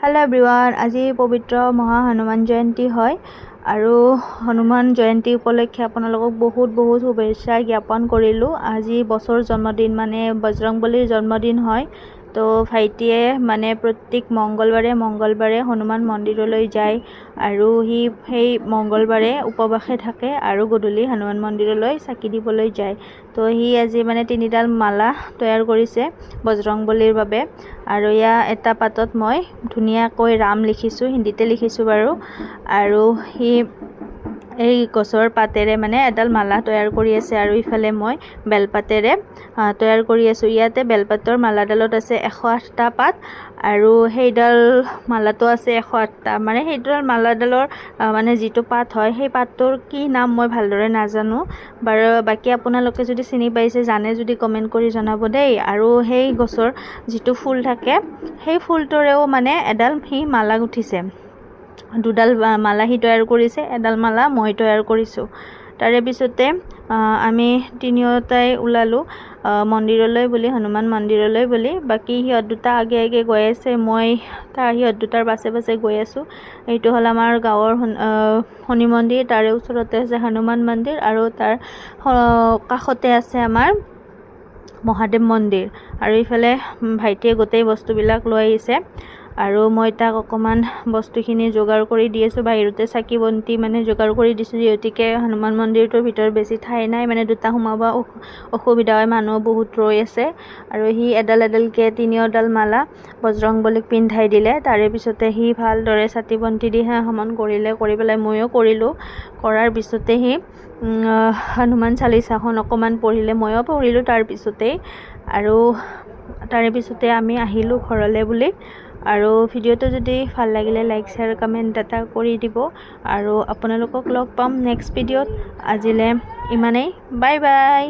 Hello everyone আজি পবিত্ৰ মহা হনুমান জয়ন্তী হয় আৰু হনুমান জয়ন্তী উপলক্ষে আপোনালোকক বহুত শুভেচ্ছা জ্ঞাপন কৰিলো। আজি বছৰ জন্মদিন মানে বজৰংবলীৰ জন্মদিন হয়। তো ভাইটিয়ে মানে প্ৰত্যেক মঙ্গলবাৰে হনুমান মন্দিৰলৈ যায় আৰু সেই মঙ্গলবাৰে উপবাসে থাকে আৰু গধূলি হনুমান মন্দিৰলৈ চাকি দিবলৈ যায়। তো আজি মানে 3ডাল মালা তৈয়াৰ কৰিছে বজৰংবলীৰ বাবে আৰু এটা পাতত মই ধুনীয়াকৈ ৰাম লিখিছোঁ, হিন্দীতে লিখিছোঁ বাৰু। আৰু এই গছৰ পাতেৰে মানে এডাল মালা তৈয়াৰ কৰি আছে আৰু ইফালে মই বেলপাতেৰে তৈয়াৰ কৰি আছোঁ। ইয়াতে বেলপাতৰ মালাডালত আছে 108টা পাত আৰু সেইডাল মালাটো আছে 108টা। মানে সেইডাল মালাডালৰ মানে যিটো পাত হয় সেই পাতটোৰ কি নাম মই ভালদৰে নাজানো বাৰু। বাকী আপোনালোকে যদি চিনি পাইছে জানে যদি কমেণ্ট কৰি জনাব দেই। আৰু সেই গছৰ যিটো ফুল থাকে সেই ফুলটোৰেও মানে এডাল মালা গুঠিছে। 2ডাল মালা তৈয়াৰ কৰিছে, এডাল মালা মই তৈয়াৰ কৰিছোঁ। তাৰে পিছতে আমি তিনিওটাই ওলালোঁ মন্দিৰলৈ বুলি, হনুমান মন্দিৰলৈ বুলি। বাকী সিহঁত দুটা আগে গৈ আছে, মই সিহঁত দুটাৰ পাছে গৈ আছোঁ। এইটো হ'ল আমাৰ গাঁৱৰ শনি মন্দিৰ, তাৰে ওচৰতে আছে হনুমান মন্দিৰ আৰু তাৰ কাষতে আছে আমাৰ মহাদেৱ মন্দিৰ। আৰু ইফালে ভাইটিয়ে গোটেই বস্তুবিলাক লৈ আহিছে আৰু মই তাক অকণমান বস্তুখিনি যোগাৰ কৰি দি আছোঁ। বাহিৰতে চাকি বন্তি মানে যোগাৰ কৰি দিছোঁ, যিহেতুকে হনুমান মন্দিৰটোৰ ভিতৰত বেছি ঠাই নাই, মানে দুটা সোমাব অসুবিধা হয়, মানুহ বহুত ৰৈ আছে। আৰু এডালকৈ 3ডাল মালা বজৰংবলীক পিন্ধাই দিলে। তাৰে পিছতে ভালদৰে চাকি বন্তি দি সমন কৰিলে, কৰি পেলাই ময়ো কৰিলোঁ। কৰাৰ পিছতে হনুমান চালিচাখন অকণমান পঢ়িলে, ময়ো পঢ়িলোঁ তাৰ পিছতেই। আৰু তাৰে পিছতে আমি আহিলোঁ ঘৰলৈ বুলি। আৰু ভিডিঅ'টো যদি ভাল লাগিলে লাইক শ্বেয়াৰ কমেণ্ট এটা কৰি দিব আৰু আপোনালোকক লগ পাম নেক্সট ভিডিঅ'ত। আজিলৈ ইমানেই, বাই বাই।